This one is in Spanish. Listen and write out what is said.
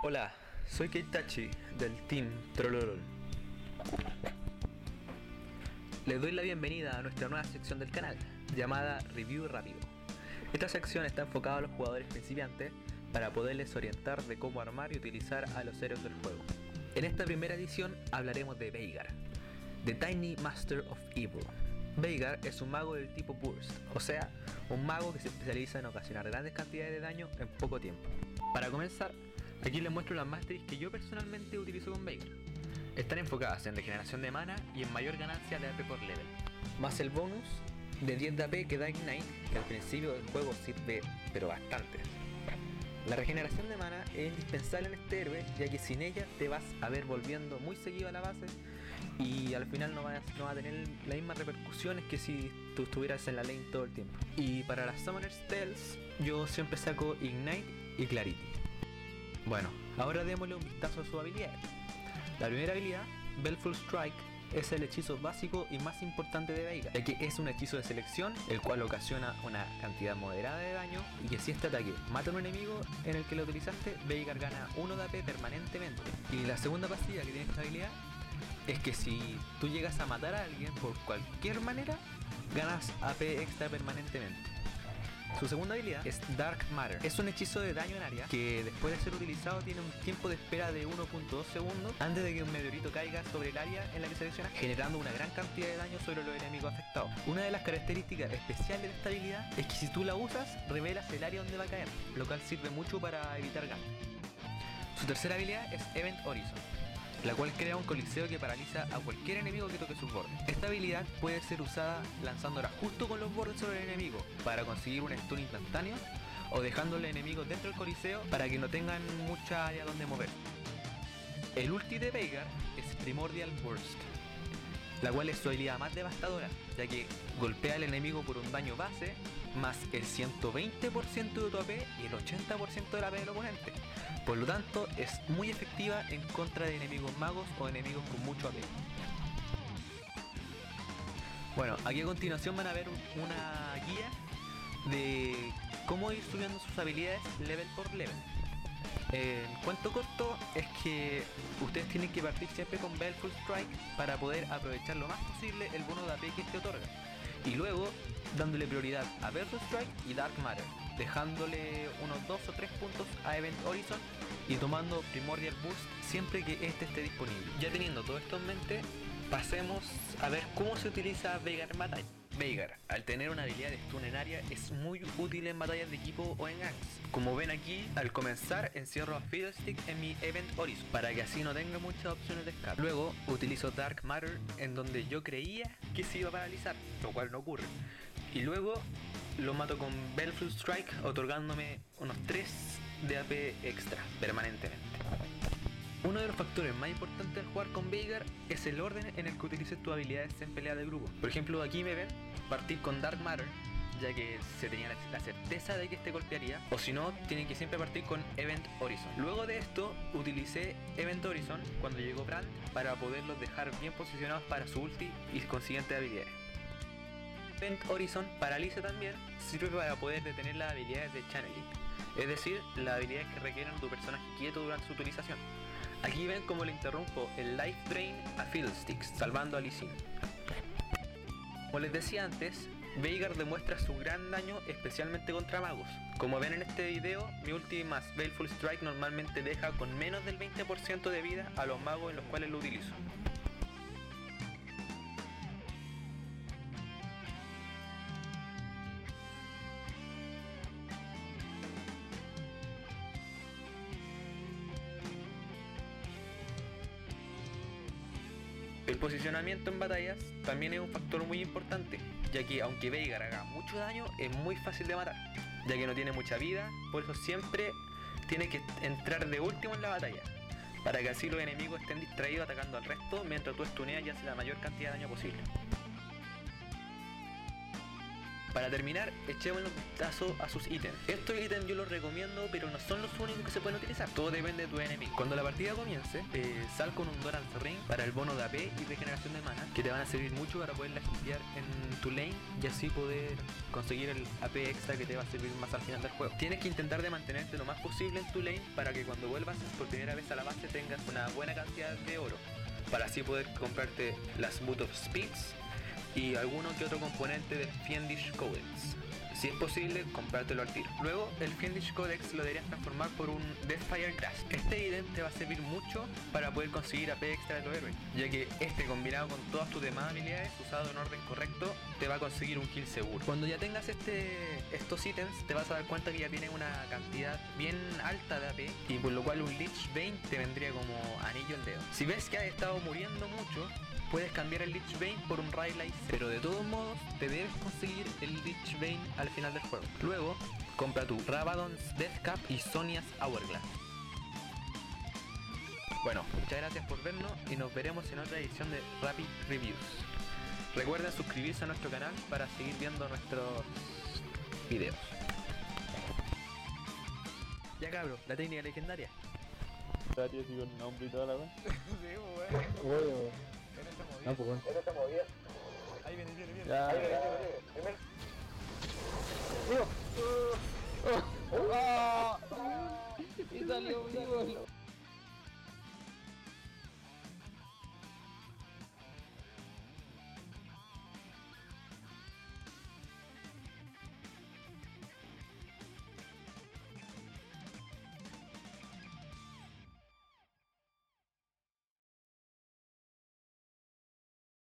Hola, soy Keitachi del Team Trollolol. Les doy la bienvenida a nuestra nueva sección del canal, llamada Review Rápido. Esta sección está enfocada a los jugadores principiantes para poderles orientar de cómo armar y utilizar a los héroes del juego. En esta primera edición hablaremos de Veigar, The Tiny Master of Evil. Veigar es un mago del tipo Burst, o sea, un mago que se especializa en ocasionar grandes cantidades de daño en poco tiempo. Para comenzar, aquí les muestro las masteries que yo personalmente utilizo con Veigar. Están enfocadas en regeneración de mana y en mayor ganancia de AP por level, más el bonus de 10 de AP que da Ignite, que al principio del juego sirve pero bastante. La regeneración de mana es indispensable en este héroe, ya que sin ella te vas a ver volviendo muy seguido a la base y al final no va a tener las mismas repercusiones que si tú estuvieras en la lane todo el tiempo. Y para las Summoner Spells yo siempre saco Ignite y Clarity. Bueno, ahora démosle un vistazo a sus habilidades. La primera habilidad, Baleful Strike, es el hechizo básico y más importante de Veigar, ya que es un hechizo de selección, el cual ocasiona una cantidad moderada de daño y que si este ataque mata a un enemigo en el que lo utilizaste, Veigar gana 1 de AP permanentemente. Y la segunda pasilla que tiene esta habilidad es que si tú llegas a matar a alguien por cualquier manera, ganas AP extra permanentemente. Su segunda habilidad es Dark Matter. Es un hechizo de daño en área que después de ser utilizado tiene un tiempo de espera de 1.2 segundos antes de que un meteorito caiga sobre el área en la que selecciona, generando una gran cantidad de daño sobre los enemigos afectados. Una de las características especiales de esta habilidad es que si tú la usas, revelas el área donde va a caer, lo cual sirve mucho para evitar ganas. Su tercera habilidad es Event Horizon, la cual crea un coliseo que paraliza a cualquier enemigo que toque sus bordes. Esta habilidad puede ser usada lanzándola justo con los bordes sobre el enemigo para conseguir un stun instantáneo o dejándole enemigos dentro del coliseo para que no tengan mucha área donde mover. El ulti de Veigar es Primordial Burst, la cual es su habilidad más devastadora, ya que golpea al enemigo por un daño base más el 120% de tu AP y el 80% del AP del oponente. Por lo tanto, es muy efectiva en contra de enemigos magos o enemigos con mucho AP. Bueno, aquí a continuación van a ver una guía de cómo ir subiendo sus habilidades level por level. El cuento corto es que ustedes tienen que partir siempre con Baleful Strike para poder aprovechar lo más posible el bono de AP que te otorga. Y luego dándole prioridad a Baleful Strike y Dark Matter, dejándole unos 2 o 3 puntos a Event Horizon y tomando Primordial Burst siempre que este esté disponible. Ya teniendo todo esto en mente, pasemos a ver cómo se utiliza Veigar en batalla. Veigar, al tener una habilidad de stun en área, es muy útil en batallas de equipo o en ganks. Como ven aquí, al comenzar encierro a Fiddlestick en mi Event Horizon para que así no tenga muchas opciones de escape. Luego utilizo Dark Matter en donde yo creía que se iba a paralizar, lo cual no ocurre. Y luego lo mato con Baleful Strike, otorgándome unos 3 de AP extra permanentemente. Uno de los factores más importantes al jugar con Veigar es el orden en el que utilices tus habilidades en pelea de grupo. Por ejemplo, aquí me ven partir con Dark Matter, ya que se tenía la certeza de que este golpearía, o si no, tienen que siempre partir con Event Horizon. Luego de esto, utilicé Event Horizon cuando llegó Brand para poderlos dejar bien posicionados para su ulti y consiguientes habilidades. Event Horizon paraliza también, sirve para poder detener las habilidades de Channeling, es decir, las habilidades que requieren tu personaje quieto durante su utilización. Aquí ven cómo le interrumpo el Life Drain a Fiddlesticks, salvando a Lee Sin. Como les decía antes, Veigar demuestra su gran daño especialmente contra magos. Como ven en este video, mi ulti más Baleful Strike normalmente deja con menos del 20% de vida a los magos en los cuales lo utilizo. El posicionamiento en batallas también es un factor muy importante, ya que aunque Veigar haga mucho daño, es muy fácil de matar, ya que no tiene mucha vida, por eso siempre tiene que entrar de último en la batalla, para que así los enemigos estén distraídos atacando al resto mientras tú stuneas y haces la mayor cantidad de daño posible. Para terminar, echemos un vistazo a sus ítems. Estos ítems yo los recomiendo, pero no son los únicos que se pueden utilizar. Todo depende de tu enemigo. Cuando la partida comience, sal con un Doran's Ring para el bono de AP y regeneración de mana, que te van a servir mucho para poderla limpiar en tu lane y así poder conseguir el AP extra que te va a servir más al final del juego. Tienes que intentar de mantenerte lo más posible en tu lane para que cuando vuelvas por primera vez a la base tengas una buena cantidad de oro, para así poder comprarte las Boot of Speeds y alguno que otro componente del Fiendish Codex. Si es posible, comprártelo al tiro. Luego, el Fiendish Codex lo deberías transformar por un Deathfire Grasp. Este ítem te va a servir mucho para poder conseguir AP extra de tu héroe, ya que este, combinado con todas tus demás habilidades, usado en orden correcto, te va a conseguir un kill seguro. Cuando ya tengas estos ítems, te vas a dar cuenta que ya tienes una cantidad bien alta de AP, y por lo cual un Lich Bane te vendría como anillo al dedo. Si ves que has estado muriendo mucho, puedes cambiar el Lich Bane por un Rayleigh, pero de todos modos te debes conseguir el Lich Bane al final del juego. Luego, compra tu Rabadon's Deathcap y Sonia's Hourglass. Bueno, muchas gracias por vernos y nos veremos en otra edición de Rapid Reviews. Recuerden suscribirse a nuestro canal para seguir viendo nuestros videos. Ya cabro, la técnica legendaria. Tío, así con nombre y toda la wea. Sí, weón. No, pues bueno. Ahí viene. Ya.